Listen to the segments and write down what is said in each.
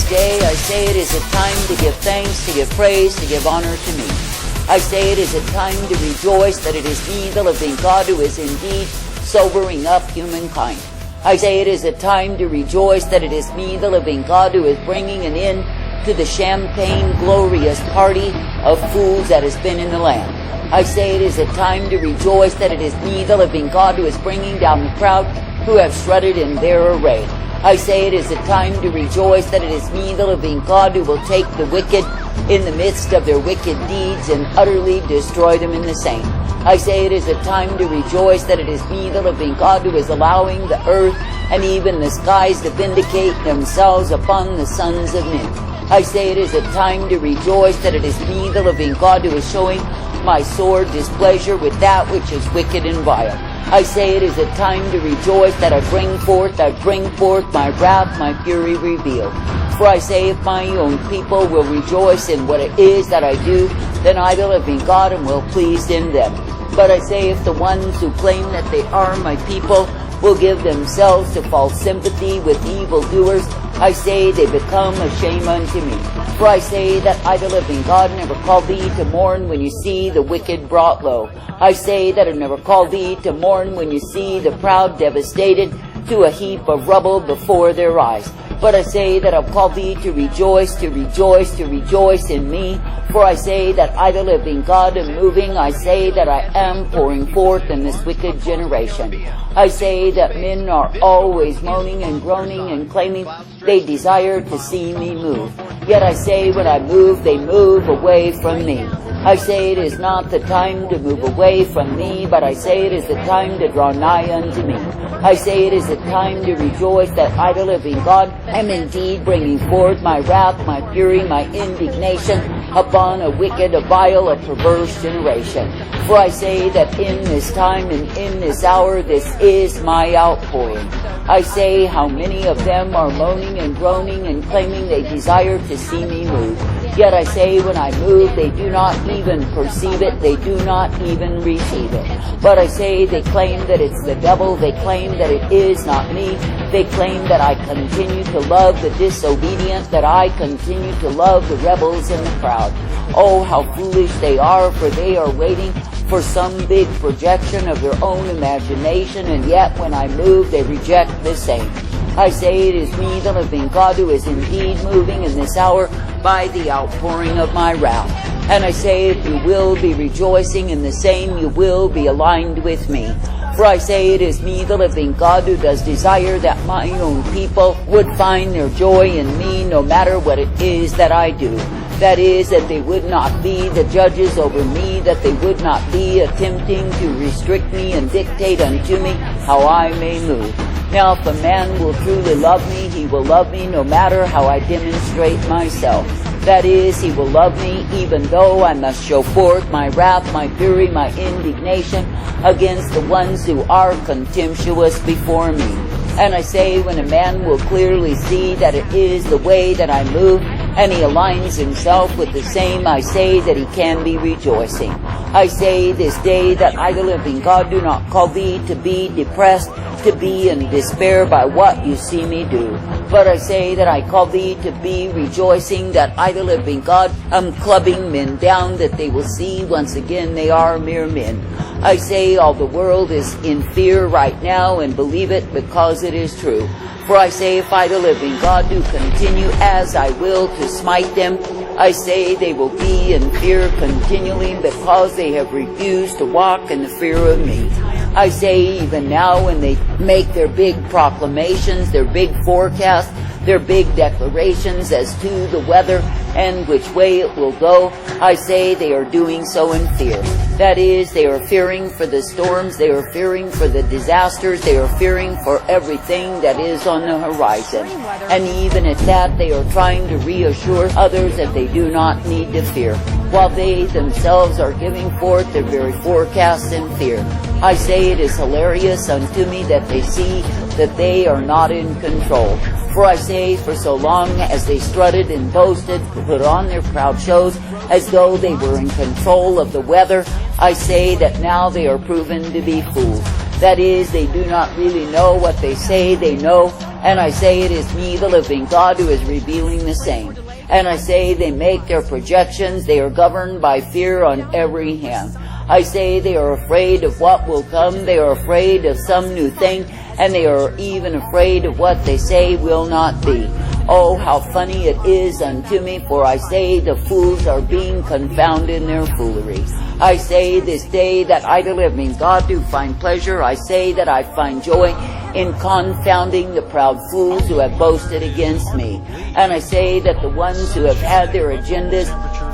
day I say it is a time to give thanks, to give praise, to give honor to me. I say it is a time to rejoice that it is me, the living God, who is indeed sobering up humankind. I say it is a time to rejoice that it is me, the living God, who is bringing an end to the champagne glorious party of fools that has been in the land. I say it is a time to rejoice that it is me, the living God, who is bringing down the proud who have strutted in their array. I say it is a time to rejoice that it is me, the living God, who will take the wicked in the midst of their wicked deeds and utterly destroy them in the same. I say it is a time to rejoice that it is me, the living God, who is allowing the earth and even the skies to vindicate themselves upon the sons of men. I say it is a time to rejoice that it is me, the living God, who is showing my sore displeasure with that which is wicked and vile. I say it is a time to rejoice that I bring forth my wrath, my fury revealed. For I say, if my own people will rejoice in what it is that I do, then I, the living God, am well pleased in them. But I say, if the ones who claim that they are my people will give themselves to false sympathy with evildoers, I say they become a shame unto me. For I say that I, the living God, never called thee to mourn when you see the wicked brought low. I say that I never called thee to mourn when you see the proud devastated to a heap of rubble before their eyes. But I say that I've called thee to rejoice, to rejoice, to rejoice in me. For I say that I, the living God, am moving. I say that I am pouring forth in this wicked generation. I say that men are always moaning and groaning and claiming they desire to see me move. Yet I say when I move, they move away from me. I say it is not the time to move away from me, but I say it is the time to draw nigh unto me. I say it is the time to rejoice that I, the living God, am indeed bringing forth my wrath, my fury, my indignation upon a wicked, a vile, a perverse generation. For I say that in this time and in this hour, this is my outpouring. I say how many of them are moaning and groaning and claiming they desire to see me move. Yet I say when I move, they do not even perceive it, they do not even receive it. But I say they claim that it's the devil, they claim that it is not me, they claim that I continue to love the disobedient, that I continue to love the rebels and the proud. Oh, how foolish they are, for they are waiting for some big projection of their own imagination, and yet when I move, they reject the same. I say it is me, the living God, who is indeed moving in this hour by the outpouring of my wrath. And I say, if you will be rejoicing in the same, you will be aligned with me. For I say it is me, the living God, who does desire that my own people would find their joy in me no matter what it is that I do. That is, that they would not be the judges over me, that they would not be attempting to restrict me and dictate unto me how I may move. Now, if a man will truly love me, he will love me no matter how I demonstrate myself. That is, he will love me even though I must show forth my wrath, my fury, my indignation against the ones who are contemptuous before me. And I say, when a man will clearly see that it is the way that I move, and he aligns himself with the same, I say that he can be rejoicing. I say this day that I, the living God, do not call thee to be depressed, to be in despair by what you see me do. But I say that I call thee to be rejoicing that I, the living God, am clubbing men down, that they will see once again they are mere men. I say all the world is in fear right now, and believe it because it is true. For I say, if I, the living God, do continue as I will to smite them, I say they will be in fear continually because they have refused to walk in the fear of me. I say even now when they make their big proclamations, their big forecasts, their big declarations as to the weather and which way it will go, I say they are doing so in fear. That is, they are fearing for the storms, they are fearing for the disasters, they are fearing for everything that is on the horizon. And even at that, they are trying to reassure others that they do not need to fear, while they themselves are giving forth their very forecasts in fear. I say it is hilarious unto me that they see that they are not in control. For I say, for so long as they strutted and boasted, put on their proud shows as though they were in control of the weather, I say that now they are proven to be fools. That is, they do not really know what they say they know, And I say it is me, the living God, who is revealing the same. And I say they make their projections, they are governed by fear on every hand. I say they are afraid of what will come, they are afraid of some new thing, and they are even afraid of what they say will not be. Oh, how funny it is unto me, for I say the fools are being confounded in their foolery. I say this day that I, the living God, do find pleasure. I say that I find joy in confounding the proud fools who have boasted against me. And I say that the ones who have had their agendas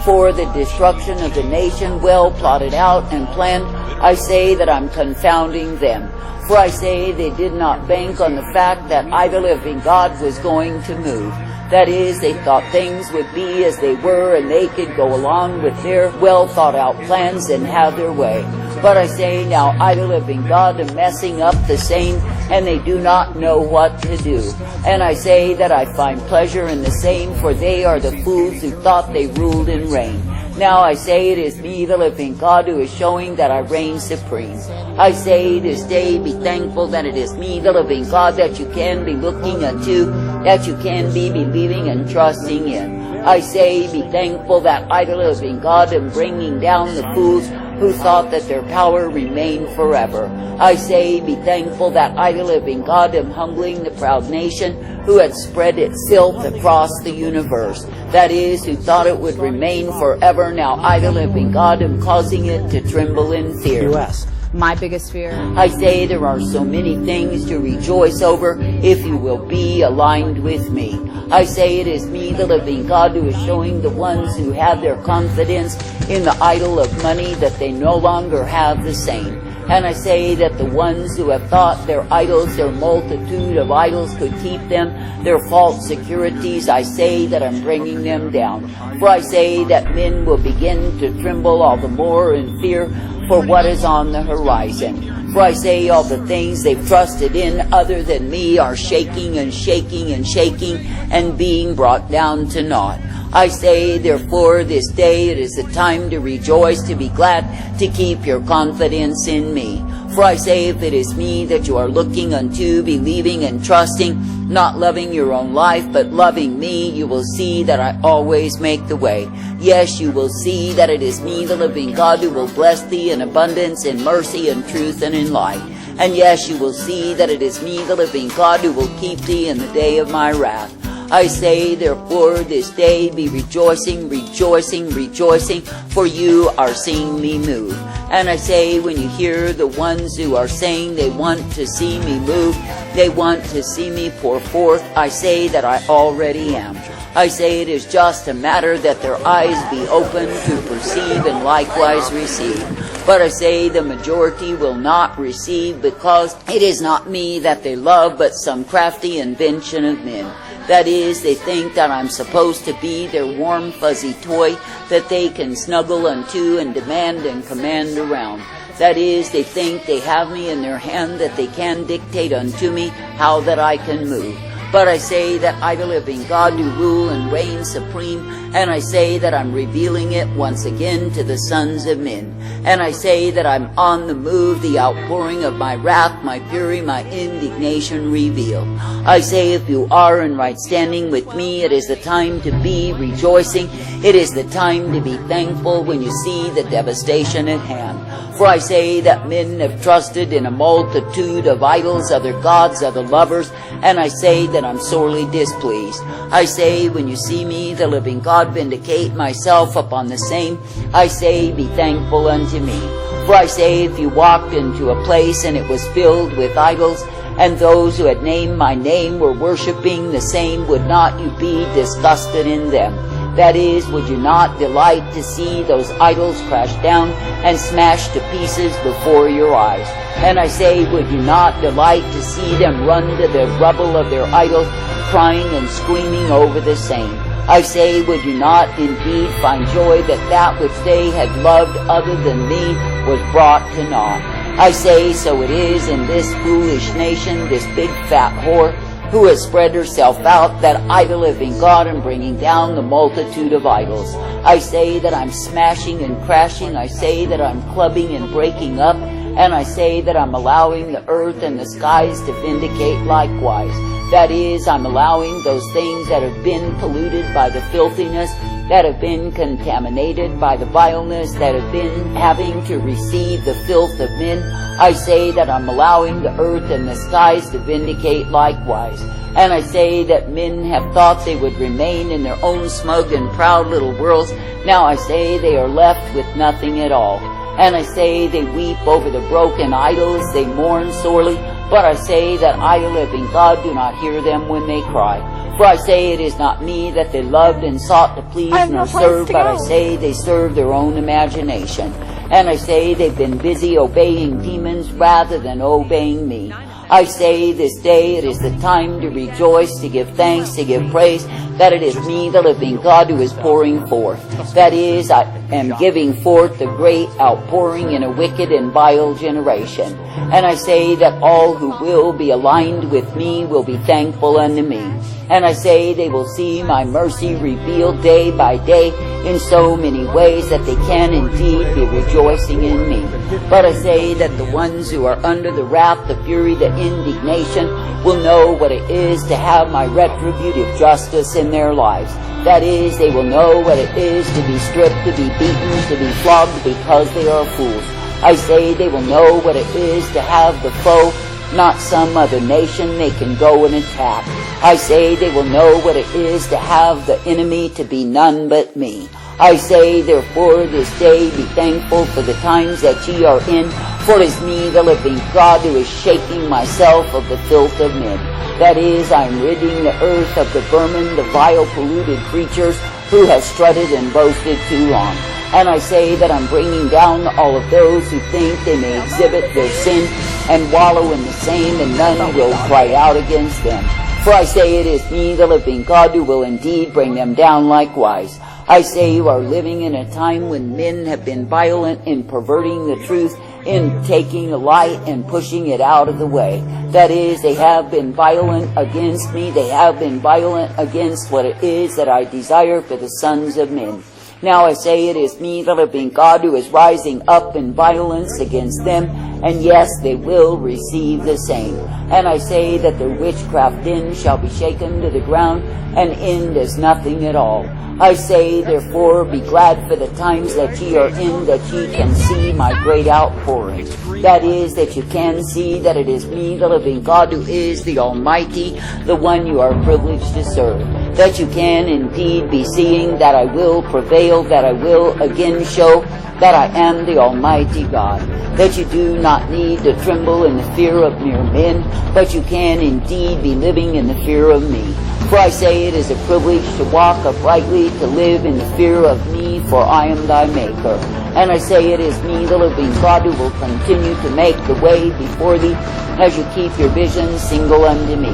for the destruction of the nation well plotted out and planned, I say that I'm confounding them. For I say they did not bank on the fact that I, the living God, was going to move. That is, they thought things would be as they were and they could go along with their well thought out plans and have their way. But I say now, I, the living God, am messing up the same, and they do not know what to do. And I say that I find pleasure in the same, for they are the fools who thought they ruled and reigned. Now I say it is me, the living God, who is showing that I reign supreme. I say this day, be thankful that it is me, the living God, that you can be looking unto, that you can be believing and trusting in. I say, be thankful that I, the living God, am bringing down the fools who thought that their power remained forever. I say, be thankful that I, the living God, am humbling the proud nation who had spread its filth across the universe. That is, who thought it would remain forever. Now I, the living God, am causing it to tremble in fear. U.S. My biggest fear. I say there are so many things to rejoice over if you will be aligned with me. I say it is me, the living God, who is showing the ones who have their confidence in the idol of money that they no longer have the same. And I say that the ones who have thought their idols, their multitude of idols could keep them, their false securities, I say that I'm bringing them down. For I say that men will begin to tremble all the more in fear for what is on the horizon. For I say all the things they've trusted in other than me are shaking and shaking and shaking and being brought down to naught. I say, therefore, this day it is the time to rejoice, to be glad, to keep your confidence in me. For I say, if it is me that you are looking unto, believing and trusting, not loving your own life, but loving me, you will see that I always make the way. Yes, you will see that it is me, the living God, who will bless thee in abundance, in mercy, in truth, and in light. And yes, you will see that it is me, the living God, who will keep thee in the day of my wrath. I say, therefore, this day be rejoicing, rejoicing, rejoicing, for you are seeing me move. And I say, when you hear the ones who are saying they want to see me move, they want to see me pour forth, I say that I already am. I say it is just a matter that their eyes be open to perceive and likewise receive. But I say the majority will not receive, because it is not me that they love, but some crafty invention of men. That is, they think that I'm supposed to be their warm, fuzzy toy that they can snuggle unto and demand and command around. That is, they think they have me in their hand, that they can dictate unto me how that I can move. But I say that I, the living God, do rule and reign supreme, and I say that I'm revealing it once again to the sons of men. And I say that I'm on the move, the outpouring of my wrath, my fury, my indignation revealed. I say if you are in right standing with me, it is the time to be rejoicing. It is the time to be thankful when you see the devastation at hand. For I say that men have trusted in a multitude of idols, other gods, other lovers, and I say that I'm sorely displeased. I say, when you see me, the living God, vindicate myself upon the same, I say, be thankful unto me. For I say, if you walked into a place and it was filled with idols, and those who had named my name were worshiping the same, would not you be disgusted in them? That is, would you not delight to see those idols crash down and smash to pieces before your eyes? And I say, would you not delight to see them run to the rubble of their idols, crying and screaming over the same? I say, would you not indeed find joy that that which they had loved other than me was brought to naught? I say, so it is in this foolish nation, this big fat whore, who has spread herself out, that I, the living God, am bringing down the multitude of idols. I say that I'm smashing and crashing. I say that I'm clubbing and breaking up. And I say that I'm allowing the earth and the skies to vindicate likewise. That is, I'm allowing those things that have been polluted by the filthiness, that have been contaminated by the vileness, that have been having to receive the filth of men. I say that I'm allowing the earth and the skies to vindicate likewise. And I say that men have thought they would remain in their own smug and proud little worlds. Now I say they are left with nothing at all. And I say they weep over the broken idols, they mourn sorely. But I say that I, the living God, do not hear them when they cry. For I say it is not me that they loved and sought to please nor serve, but I say they serve their own imagination. And I say they've been busy obeying demons rather than obeying me. I say this day it is the time to rejoice, to give thanks, to give praise, that it is me, the living God, who is pouring forth. That is, I am giving forth the great outpouring in a wicked and vile generation. And I say that all who will be aligned with me will be thankful unto me. And I say they will see my mercy revealed day by day in so many ways that they can indeed be rejoicing in me. But I say that the ones who are under the wrath, the fury, the indignation will know what it is to have my retributive justice in their lives. That is, they will know what it is to be stripped, to be beaten, to be flogged because they are fools. I say they will know what it is to have the foe, not some other nation they can go and attack. I say they will know what it is to have the enemy to be none but me. I say, therefore, this day be thankful for the times that ye are in, for it is me, the living God, who is shaking myself of the filth of men. That is, I am ridding the earth of the vermin, the vile, polluted creatures who have strutted and boasted too long. And I say that I'm bringing down all of those who think they may exhibit their sin and wallow in the same, and none will cry out against them. For I say it is me, the living God, who will indeed bring them down likewise. I say you are living in a time when men have been violent in perverting the truth, in taking a light and pushing it out of the way. That is, they have been violent against me. They have been violent against what it is that I desire for the sons of men. Now I say it is me, the living God, who is rising up in violence against them, and yes, they will receive the same. And I say that their witchcraft den shall be shaken to the ground, and end as nothing at all. I say, therefore, be glad for the times that ye are in, that ye can see my great outpouring. That is, that you can see that it is me, the living God, who is the Almighty, the one you are privileged to serve. That you can indeed be seeing that I will prevail, that I will again show that I am the Almighty God. That you do not need to tremble in the fear of mere men, but you can indeed be living in the fear of me. For I say it is a privilege to walk uprightly, to live in the fear of me, for I am thy Maker. And I say it is me, the living God, who will continue to make the way before thee, as you keep your vision single unto me.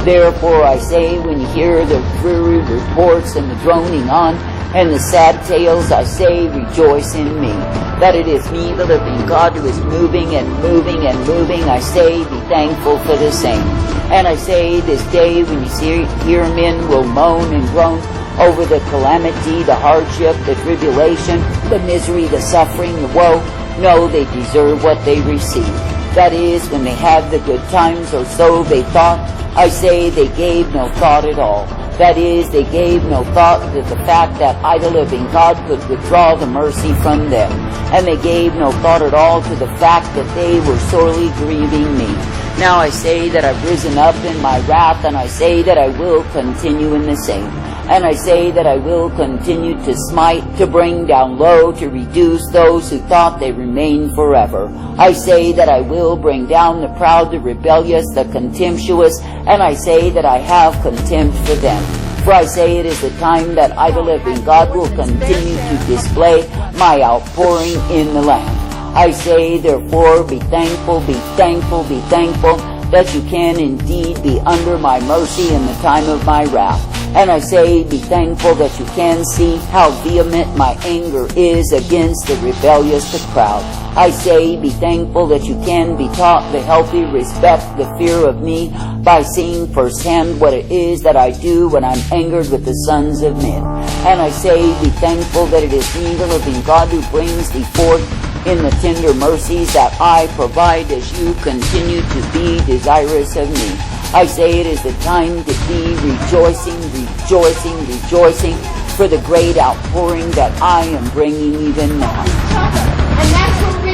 Therefore I say, when you hear the dreary reports and the droning on, and the sad tales, I say, rejoice in me. That it is me, the living God, who is moving and moving and moving. I say, be thankful for the same. And I say, this day, when you hear men will moan and groan over the calamity, the hardship, the tribulation, the misery, the suffering, the woe, no, they deserve what they receive. That is, when they had the good times, or so they thought, I say they gave no thought at all. That is, they gave no thought to the fact that I, the living God, could withdraw the mercy from them. And they gave no thought at all to the fact that they were sorely grieving me. Now I say that I've risen up in my wrath, and I say that I will continue in the same. And I say that I will continue to smite, to bring down low, to reduce those who thought they remained forever. I say that I will bring down the proud, the rebellious, the contemptuous, and I say that I have contempt for them. For I say it is the time that I, the living God, will continue to display my outpouring in the land. I say, therefore, be thankful, be thankful, be thankful, that you can indeed be under my mercy in the time of my wrath. And I say, be thankful that you can see how vehement my anger is against the rebellious, the proud. I say, be thankful that you can be taught the healthy respect, the fear of me, by seeing firsthand what it is that I do when I'm angered with the sons of men. And I say, be thankful that it is me, the living God, who brings thee forth in the tender mercies that I provide as you continue to be desirous of me. I say it is the time to be rejoicing, rejoicing, rejoicing for the great outpouring that I am bringing even now. And that's what